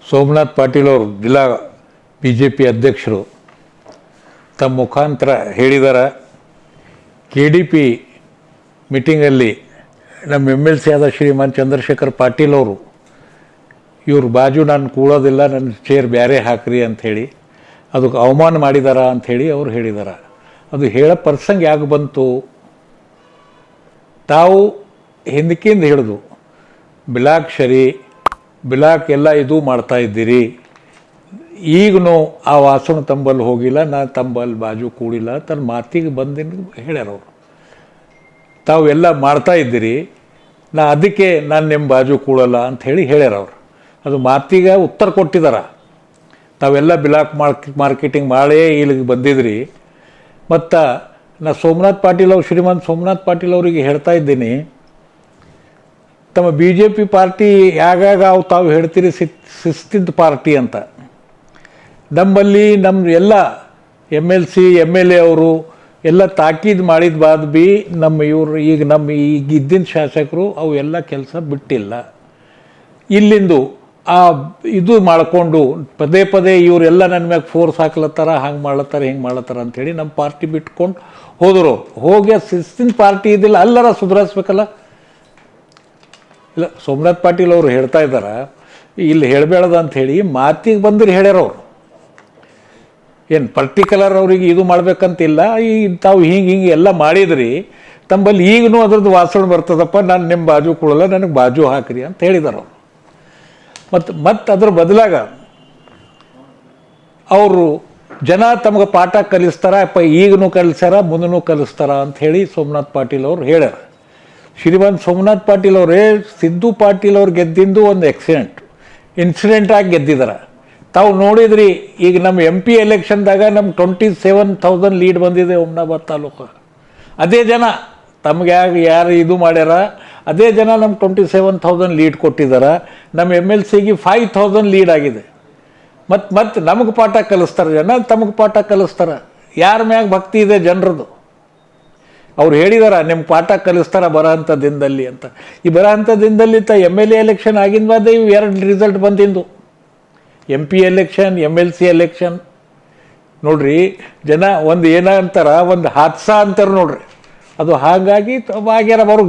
ಸೋಮನಾಥ್ ಪಾಟೀಲ್ ಅವರು ಜಿಲ್ಲಾ B J P ಅಧ್ಯಕ್ಷರು ತಮ್ಮ ಮುಖಾಂತರ ಹೇಳಿದ್ದಾರೆ. ಕೆ ಡಿ ಪಿ ಮೀಟಿಂಗಲ್ಲಿ ನಮ್ಮ ಎಮ್ ಎಲ್ ಸಿ ಆದ ಶ್ರೀಮಾನ್ ಚಂದ್ರಶೇಖರ್ ಪಾಟೀಲ್ ಅವರು ಇವ್ರ ಬಾಜು ನಾನು ಕೂಡೋದಿಲ್ಲ, ನನ್ನ ಚೇರ್ ಬೇರೆ ಹಾಕ್ರಿ ಅಂಥೇಳಿ ಅದಕ್ಕೆ ಅವಮಾನ ಮಾಡಿದಾರ ಅಂಥೇಳಿ ಅವ್ರು ಹೇಳಿದ್ದಾರೆ. ಅದು ಹೇಳೋ ಪ್ರಸಂಗ ಯಾಕೆ ಬಂತು? ತಾವು ಹಿಂದಕ್ಕಿಂದ ಹಿಡಿದು ಬ್ಲಾಕ್ ಶರಿ ಬ್ಲಾಕ್ ಎಲ್ಲ ಇದು ಮಾಡ್ತಾಯಿದ್ದೀರಿ, ಈಗನೂ ಆ ವಾಸನ ತಂಬಲ್ಲಿ ಹೋಗಿಲ್ಲ, ನಾನು ತಂಬಲ್ಲಿ ಬಾಜು ಕೂಡಿಲ್ಲ ತನ್ನ ಮಾತಿಗೆ ಬಂದಿನ ಹೇಳ್ಯಾರ ಅವರು. ತಾವು ಎಲ್ಲ ಮಾಡ್ತಾಯಿದ್ದೀರಿ, ಅದಕ್ಕೆ ನಾನು ನಿಮ್ಮ ಬಾಜು ಕೂಡಲ್ಲ ಅಂಥೇಳಿ ಹೇಳ್ಯಾರ ಅವರು. ಅದು ಮಾತಿಗೆ ಉತ್ತರ ಕೊಟ್ಟಿದ್ದಾರೆ. ತಾವೆಲ್ಲ ಬ್ಲಾಕ್ ಮಾರ್ಕೆಟಿಂಗ್ ಮಾಡೇ ಇಲ್ಲಿಗೆ ಬಂದಿದ್ರಿ. ಮತ್ತು ನಾ ಸೋಮನಾಥ್ ಪಾಟೀಲ್ ಅವ್ರು ಶ್ರೀಮಂತ್ ಸೋಮನಾಥ್ ಪಾಟೀಲ್ ಅವರಿಗೆ ಹೇಳ್ತಾ ಇದ್ದೀನಿ, ತಮ್ಮ ಬಿ ಜೆ ಪಿ ಪಾರ್ಟಿ ಯಾಗಾಗ ತಾವು ಹೇಳ್ತೀರಿ ಶಿಸ್ತಿದ್ದ ಪಾರ್ಟಿ ಅಂತ. ನಮ್ಮಲ್ಲಿ ನಮ್ಮ ಎಲ್ಲ M L C M L A ಅವರು ಎಲ್ಲ ತಾಕೀದು ಮಾಡಿದ ಬಾದ್ ಬಿ ನಮ್ಮ ಇವರು ಈಗ ಇದ್ದಿನ ಶಾಸಕರು ಅವು ಎಲ್ಲ ಕೆಲಸ ಬಿಟ್ಟಿಲ್ಲ. ಇಲ್ಲಿಂದು ಆ ಇದು ಮಾಡಿಕೊಂಡು ಪದೇ ಪದೇ ಇವರೆಲ್ಲ ನನ್ನ ಮ್ಯಾಗೆ ಫೋರ್ಸ್ ಹಾಕ್ಲತ್ತಾರ, ಹಂಗೆ ಮಾಡ್ಲತ್ತಾರ ಹಿಂಗೆ ಮಾಡ್ಲತ್ತಾರ ಅಂಥೇಳಿ ನಮ್ಮ ಪಾರ್ಟಿ ಬಿಟ್ಕೊಂಡು ಹೋದರು. ಹೋಗಿ ಶಿಸ್ತಿನ ಪಾರ್ಟಿ ಇದ್ದಿಲ್ಲ, ಅಲ್ಲರ ಸುಧಾರಿಸ್ಬೇಕಲ್ಲ. ಇಲ್ಲ, ಸೋಮನಾಥ್ ಪಾಟೀಲ್ ಅವರು ಹೇಳ್ತಾ ಇದ್ದಾರೆ, ಇಲ್ಲಿ ಹೇಳಬೇಡದ ಅಂಥೇಳಿ ಮಾತಿಗೆ ಬಂದ್ರೆ ಹೇಳ್ಯಾರವ್ರು. ಏನು ಪರ್ಟಿಕ್ಯುಲರ್ ಅವ್ರಿಗೆ ಇದು ಮಾಡ್ಬೇಕಂತಿಲ್ಲ. ಈ ತಾವು ಹಿಂಗೆ ಎಲ್ಲ ಮಾಡಿದ್ರಿ, ತಮ್ಮಲ್ಲಿ ಈಗಲೂ ಅದ್ರದ್ದು ವಾಸನೆ ಬರ್ತದಪ್ಪ, ನಾನು ನಿಮ್ಮ ಬಾಜು ಕೊಡಲ್ಲ, ನನಗೆ ಬಾಜು ಹಾಕ್ರಿ ಅಂತ ಹೇಳಿದಾರೆ ಅವರು. ಮತ್ತು ಅದ್ರ ಬದಲಾಗ ಅವರು ಜನ ತಮಗೆ ಪಾಠ ಕಲಿಸ್ತಾರ, ಈಗನೂ ಕಲಿಸ್ಯಾರ ಮುಂದೂ ಕಲಿಸ್ತಾರ ಅಂಥೇಳಿ ಸೋಮನಾಥ್ ಪಾಟೀಲ್ ಅವರು ಹೇಳ್ಯಾರ. ಶ್ರೀಮಂತ್ ಸೋಮನಾಥ್ ಪಾಟೀಲ್ ಅವರೇ ಸಿದ್ದು ಪಾಟೀಲ್ ಅವ್ರು ಗೆದ್ದಿಂದು ಒಂದು ಇನ್ಸಿಡೆಂಟಾಗಿ ಗೆದ್ದಿದ್ದಾರೆ. ತಾವು ನೋಡಿದ್ರಿ, ಈಗ ನಮ್ಮ ಎಮ್ ಪಿ ಎಲೆಕ್ಷನ್ದಾಗ ನಮ್ಮ 27,000 ಲೀಡ್ ಬಂದಿದೆ ಹುಮ್ನಾಬಾದ್ ತಾಲೂಕು. ಅದೇ ಜನ ತಮಗೆ ಯಾರು ಇದು ಮಾಡ್ಯಾರ, ಅದೇ ಜನ ನಮ್ಮ 27,000 ಲೀಡ್ ಕೊಟ್ಟಿದ್ದಾರೆ. ನಮ್ಮ ಎಮ್ ಎಲ್ ಸಿಗೆ 5,000 ಲೀಡ್ ಆಗಿದೆ. ಮತ್ತು ನಮಗೆ ಪಾಠ ಕಲಿಸ್ತಾರೆ ಜನ, ತಮಗೆ ಪಾಠ ಕಲಿಸ್ತಾರೆ. ಯಾರ ಮ್ಯಾಗ ಭಕ್ತಿ ಇದೆ ಜನರದು? ಅವ್ರು ಹೇಳಿದಾರ ನಿಮ್ಮ ಪಾಠ ಕಲಿಸ್ತಾರ ಬರೋಂಥ ದಿನದಲ್ಲಿ ಅಂತ. ಈ ಬರೋಂಥ ದಿನದಲ್ಲಿ ಎಮ್ ಎಲ್ ಎ ಎಲೆಕ್ಷನ್ ಆಗಿನ ಬಾದ ಇವು 2 ರಿಸಲ್ಟ್ ಬಂದಿಂದು, M P election M L C election. ನೋಡ್ರಿ, ಜನ ಒಂದು ಏನಂತಾರ, ಒಂದು ಹಾದ್ಸ ಅಂತಾರೆ ನೋಡ್ರಿ, ಅದು ಹಾಗಾಗಿ ಆಗ್ಯಾರ. ಅವರು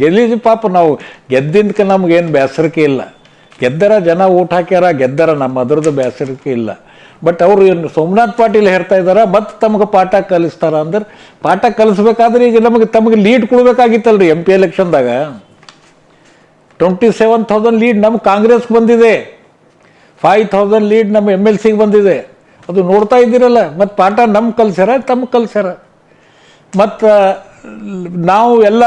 ಗೆಲ್ಲಿಸಿ ಪಾಪ ನಾವು ಗೆದ್ದಿಂದಕ್ಕೆ ನಮಗೇನು ಬೇಸರಿಕೆ ಇಲ್ಲ. ಗೆದ್ದರ ಜನ ಊಟ ಹಾಕ್ಯಾರ, ಗೆದ್ದರ ನಮ್ಮ ಅದರದ್ದು ಬೇಸರಿಕೆ ಇಲ್ಲ. ಬಟ್ ಅವರು ಸೋಮನಾಥ್ ಪಾಟೀಲ್ ಹೇಳ್ತಾ ಇದ್ದಾರೆ, ಮತ್ತು ತಮಗೆ ಪಾಠ ಕಲಿಸ್ತಾರ ಅಂದ್ರೆ, ಪಾಠ ಕಲಿಸ್ಬೇಕಾದ್ರೆ ಈಗ ತಮಗೆ ಲೀಡ್ ಕೊಡ್ಬೇಕಾಗಿತ್ತಲ್ರಿ. ಎಮ್ ಪಿ ಎಲೆಕ್ಷನ್ದಾಗ 27,000 ಲೀಡ್ ನಮ್ಮ ಕಾಂಗ್ರೆಸ್ಗೆ ಬಂದಿದೆ, 5,000 ಲೀಡ್ ನಮ್ಮ ಎಮ್ ಎಲ್ ಸಿಗೆ ಬಂದಿದೆ. ಅದು ನೋಡ್ತಾ ಇದ್ದೀರಲ್ಲ. ಮತ್ತು ಪಾಠ ನಮ್ಗೆ ಕಲಿಸ್ಯಾರ, ತಮಗೆ ಕಲಿಸ್ಯಾರ. ಮತ್ತು ನಾವು ಎಲ್ಲ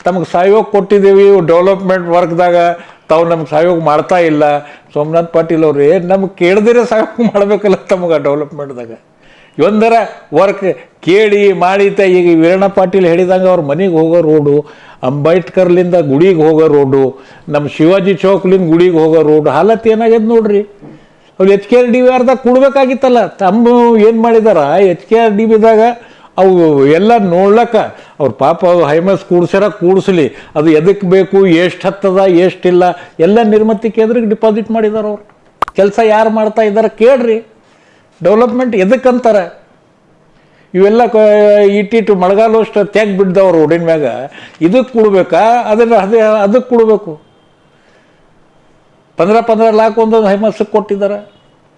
ತಮಗೆ ಸಹಯೋಗ ಕೊಟ್ಟಿದ್ದೀವಿ ಡೆವಲಪ್ಮೆಂಟ್ ವರ್ಕ್ದಾಗ, ತಾವು ನಮ್ಗೆ ಸಹಯೋಗ ಮಾಡ್ತಾ ಇಲ್ಲ. ಸೋಮನಾಥ್ ಪಾಟೀಲ್ ಅವ್ರು ನಮ್ಗೆ ಕೇಳ್ದಿರೇ ಸಹಯೋಗ ಮಾಡಬೇಕಲ್ಲ ತಮಗೆ ಡೆವಲಪ್ಮೆಂಟ್ದಾಗ. ಒಂದರ ವರ್ಕ್ ಕೇಳಿ ಮಾಡಿತ. ಈಗ ವೀರಣ್ಣ ಪಾಟೀಲ್ ಹೇಳಿದಂಗೆ ಅವ್ರ ಮನೆಗೆ ಹೋಗೋ ರೋಡು, ಅಂಬೇಡ್ಕರ್ಲಿಂದ ಗುಡಿಗೆ ಹೋಗೋ ರೋಡು, ನಮ್ಮ ಶಿವಾಜಿ ಚೌಕ್ಲಿಂದ ಗುಡಿಗೆ ಹೋಗೋ ರೋಡು ಹಾಲತ್ ಏನಾಗ್ಯದ ನೋಡ್ರಿ. ಅವ್ರು HKRDBದಾಗ ಕೊಡಬೇಕಾಗಿತ್ತಲ್ಲ. ತಮ್ಮ ಏನು ಮಾಡಿದಾರ, HKRDBದಾಗ ಅವು ಎಲ್ಲ ನೋಡ್ಲಕ್ಕ ಅವ್ರು ಪಾಪ ಹೈಮಸ್ ಕೂಡಿಸ್ಲಿ, ಅದು ಎದಕ್ಕೆ ಬೇಕು, ಎಷ್ಟು ಹತ್ತದ ಎಷ್ಟಿಲ್ಲ ಎಲ್ಲ ನಿರ್ಮತಿ ಕೇಂದ್ರಕ್ಕೆ ಡಿಪಾಸಿಟ್ ಮಾಡಿದಾರೆ. ಅವ್ರು ಕೆಲಸ ಯಾರು ಮಾಡ್ತಾ ಇದ್ದಾರೆ ಕೇಳ್ರಿ. ಡೆವಲಪ್ಮೆಂಟ್ ಎದಕ್ಕಂತಾರೆ? ಇವೆಲ್ಲ ಇಟ್ಟಿಟ್ಟು ಮಳೆಗಾಲ ಅಷ್ಟು ತೆಗ್ ಬಿಡ್ದವ್ರು ರೋಡಿನ ಮ್ಯಾಗ, ಇದಕ್ಕೆ ಕೊಡ್ಬೇಕಾ, ಅದಕ್ಕೆ ಕೊಡಬೇಕು. 15 ಲಾಖ ಒಂದೊಂದು ಹೈಮಸ್ಸಿಗೆ ಕೊಟ್ಟಿದ್ದಾರೆ.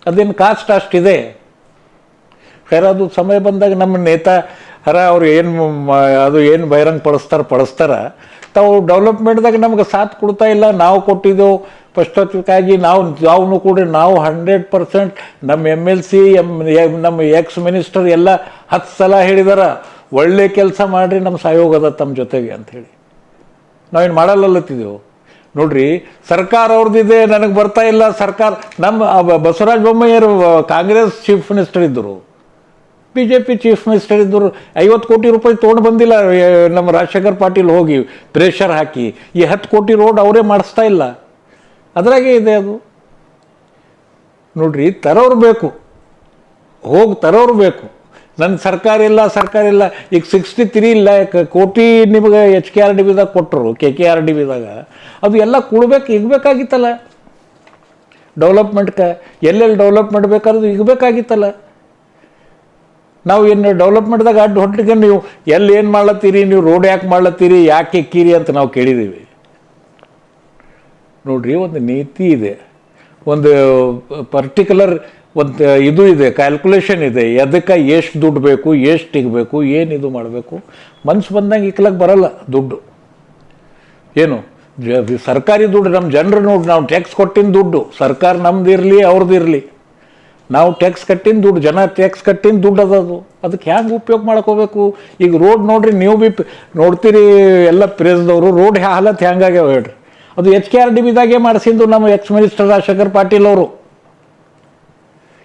ಅದೇನು ಕಾಸ್ಟ್ ಅಷ್ಟಿದೆ. ಖೈರ ಅದು ಸಮಯ ಬಂದಾಗ ನಮ್ಮ ನೇತಾ ಅವ್ರು ಏನು ಬಹಿರಂಗ ಪಡಿಸ್ತಾರ. ತಾವು ಡೆವಲಪ್ಮೆಂಟ್ದಾಗ ನಮ್ಗೆ ಸಾಥ್ ಕೊಡ್ತಾ ಇಲ್ಲ. ನಾವು ಕೊಟ್ಟಿದ್ದೆವು ಫಸ್ಟೊತ್ತಿಗಾಗಿ, ನಾವು ಕೂಡ 100% ನಮ್ಮ ಎಮ್ ಎಲ್ ಸಿ ನಮ್ಮ ಎಕ್ಸ್ ಮಿನಿಸ್ಟರ್ ಎಲ್ಲ 10 ಸಲ ಹೇಳಿದಾರ, ಒಳ್ಳೆ ಕೆಲಸ ಮಾಡಿರಿ, ನಮ್ಮ ಸಹಯೋಗ ಅದ ತಮ್ಮ ಜೊತೆಗೆ ಅಂಥೇಳಿ. ನಾವೇನು ಮಾಡಲ್ಲತ್ತಿದ್ದೆವು ನೋಡ್ರಿ. ಸರ್ಕಾರ ಅವ್ರದ್ದಿದೆ, ನನಗೆ ಬರ್ತಾ ಇಲ್ಲ ಸರ್ಕಾರ. ನಮ್ಮ ಬಸವರಾಜ ಬೊಮ್ಮಾಯಿಯವರು ಕಾಂಗ್ರೆಸ್ ಚೀಫ್ ಮಿನಿಸ್ಟರ್ ಇದ್ದರು, B J P chief minister ಇದ್ದರು. 50 ಕೋಟಿ ರೂಪಾಯಿ ತೊಗೊಂಡು ಬಂದಿಲ್ಲ ನಮ್ಮ ರಾಜಶೇಖರ್ ಪಾಟೀಲ್ ಹೋಗಿ ಪ್ರೆಷರ್ ಹಾಕಿ. ಈ 10 ಕೋಟಿ ರೋಡ್ ಅವರೇ ಮಾಡಿಸ್ತಾ ಇಲ್ಲ. ಅದ್ರಾಗೆ ಇದೆ ಅದು. ನೋಡ್ರಿ, ತರೋರು ಬೇಕು, ತರೋರು ಬೇಕು. ನನ್ನ ಸರ್ಕಾರ ಇಲ್ಲ. ಈಗ 63 ಕೋಟಿ ನಿಮಗೆ HKRDBದಾಗ ಕೊಟ್ಟರು, KKRDBದಾಗ. ಅದು ಎಲ್ಲ ಕೊಡ್ಬೇಕು, ಇಗಬೇಕಾಗಿತ್ತಲ್ಲ. ಡೆವಲಪ್ಮೆಂಟ್ಗೆ ಎಲ್ಲೆಲ್ಲಿ ಡೆವಲಪ್ಮೆಂಟ್ ಬೇಕಾದ್ರೂ ಈಗ ಬೇಕಾಗಿತ್ತಲ್ಲ. ನಾವು ಏನು ಡೆವಲಪ್ಮೆಂಟ್ದಾಗ ಅಡ್ಡು ಹೊಟ್ಟಿಗೆ ನೀವು ಎಲ್ಲಿ ಏನು ಮಾಡ್ಲತ್ತೀರಿ, ನೀವು ರೋಡ್ ಯಾಕೆ ಮಾಡ್ಲತ್ತೀರಿ, ಯಾಕೆ ಎಕ್ಕಿರಿ ಅಂತ ನಾವು ಕೇಳಿದ್ದೀವಿ. ನೋಡ್ರಿ, ಒಂದು ನೀತಿ ಇದೆ, ಒಂದು ಪರ್ಟಿಕ್ಯುಲರ್ ಒಂದು ಇದು ಇದೆ, ಕ್ಯಾಲ್ಕುಲೇಷನ್ ಇದೆ, ಎದಕ್ಕೆ ಎಷ್ಟು ದುಡ್ಡು ಬೇಕು, ಎಷ್ಟು ಇಗಬೇಕು, ಏನು ಇದು ಮಾಡಬೇಕು. ಮನ್ಸು ಬಂದಂಗೆ ಇಕ್ಲಕ್ಕೆ ಬರಲ್ಲ ದುಡ್ಡು. ಏನು ಸರ್ಕಾರಿ ದುಡ್ಡು ನಮ್ಮ ಜನರು ನೋಡಿ, ನಾವು ಟ್ಯಾಕ್ಸ್ ಕೊಟ್ಟಿನ ದುಡ್ಡು, ಸರ್ಕಾರ ನಮ್ದು ಇರಲಿ ಅವ್ರದ್ದು ಇರಲಿ, ನಾವು ಟ್ಯಾಕ್ಸ್ ಕಟ್ಟಿನ ದುಡ್ಡು, ಜನ ಟ್ಯಾಕ್ಸ್ ಕಟ್ಟಿನ ದುಡ್ಡು ಅದದು. ಅದಕ್ಕೆ ಹ್ಯಾಂಗೆ ಉಪಯೋಗ ಮಾಡ್ಕೋಬೇಕು. ಈಗ ರೋಡ್ ನೋಡ್ರಿ, ನೀವು ಬಿ ನೋಡ್ತೀರಿ ಎಲ್ಲ ಪ್ರೇಸ್ದವರು, ರೋಡ್ ಹಾಲತ್ ಹೆಂಗಾಗ್ಯಾವ ಹೇಳ್ರಿ. ಅದು HKRDBದಾಗೆ ಮಾಡಿಸಿದ್ದು ನಮ್ಮ ಎಕ್ಸ್ ಮಿನಿಸ್ಟರ್ ರಾಜಶೇಖರ್ ಪಾಟೀಲ್ ಅವರು.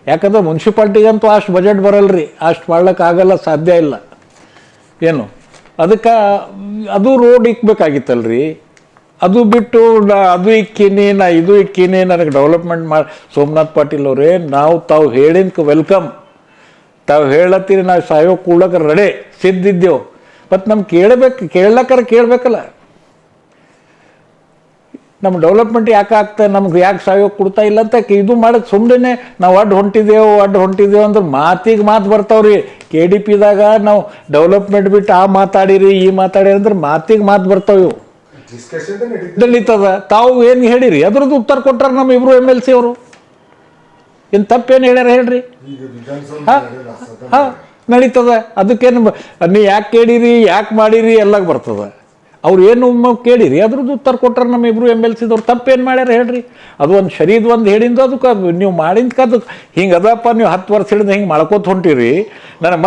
ಯಾಕಂದ್ರೆ ಮುನ್ಸಿಪಾಲ್ಟಿಗಂತೂ ಅಷ್ಟು ಬಜೆಟ್ ಬರಲ್ರಿ, ಅಷ್ಟು ಮಾಡ್ಲಿಕ್ಕಾಗಲ್ಲ, ಸಾಧ್ಯ ಇಲ್ಲ. ಏನು ಅದಕ್ಕೆ ಅದು ರೋಡ್ ಇಕ್ಬೇಕಾಗಿತ್ತಲ್ರಿ. ಅದು ಬಿಟ್ಟು ಅದು ಇಕ್ಕೀನಿ, ನಾ ಇದು ಇಕ್ಕೀನಿ, ನನಗೆ ಡೆವಲಪ್ಮೆಂಟ್ ಮಾಡಿ. ಸೋಮನಾಥ್ ಪಾಟೀಲ್ ಅವರೇ, ತಾವು ಹೇಳಿನ್ಕ ವೆಲ್ಕಮ್. ತಾವು ಹೇಳತ್ತೀರಿ, ನಾವು ಸಾಯೋಕೆ ಕೂಡಕ್ಕೆ ರೆಡಿ ಸಿದ್ದಿದ್ದೆವು. ಮತ್ತು ನಮ್ಗೆ ಕೇಳಕ್ಕಾರ ಕೇಳಬೇಕಲ್ಲ. ನಮ್ಮ ಡೆವಲಪ್ಮೆಂಟ್ ಯಾಕೆ ಆಗ್ತದೆ, ನಮ್ಗೆ ಯಾಕೆ ಸಾಯೋಕೆ ಕೊಡ್ತಾ ಇಲ್ಲ ಅಂತ ಇದು ಮಾಡೋದು. ಸುಮ್ಮನೆ ನಾವು ಅಡ್ಡು ಹೊಂಟಿದ್ದೇವೆ ಅಂದ್ರೆ ಮಾತಿಗೆ ಮಾತು ಬರ್ತಾವ್ರಿ. KDPದಾಗ ನಾವು ಡೆವಲಪ್ಮೆಂಟ್ ಬಿಟ್ಟು ಮಾತಾಡಿರಿ, ಈ ಮಾತಾಡಿರಿ ಅಂದ್ರೆ ಮಾತಿಗೆ ಮಾತು ಬರ್ತಾವೆ. ನಡೀತದ. ತಾವು ಏನು ಹೇಳಿರಿ ಅದ್ರದ್ದು ಉತ್ತರ ಕೊಟ್ಟಾರ ನಮ್ಮ ಇಬ್ರು MLC ಅವರು. ಏನು ತಪ್ಪೇನು ಹೇಳ್ಯಾರ ಹೇಳ್ರಿ. ಹಾಂ ನಡೀತದ. ಅದಕ್ಕೇನು ನೀವು ಯಾಕೆ ಕೇಳಿರಿ, ಯಾಕೆ ಮಾಡಿರಿ ಎಲ್ಲ ಬರ್ತದ. ಅವ್ರು ಏನು ಕೇಳಿರಿ ಅದ್ರದ್ದು ಉತ್ತರ ಕೊಟ್ಟಾರ ನಮ್ಮ ಇಬ್ರು MLCದವ್ರು. ತಪ್ಪೇನು ಮಾಡ್ಯಾರ ಹೇಳ್ರಿ. ಅದು ಒಂದು ಶರೀದ್ ಒಂದು ಹೇಳಿದ್ದು, ಅದಕ್ಕೆ ನೀವು ಮಾಡಿದ್ಕೆ ಅದು ಹಿಂಗೆ ಅದಪ್ಪ, ನೀವು 10 ವರ್ಷ ಹಿಡಿದು ಹಿಂಗೆ ಮಾಡ್ಕೋತ ಹೊಂಟಿರಿ. ನನಗೆ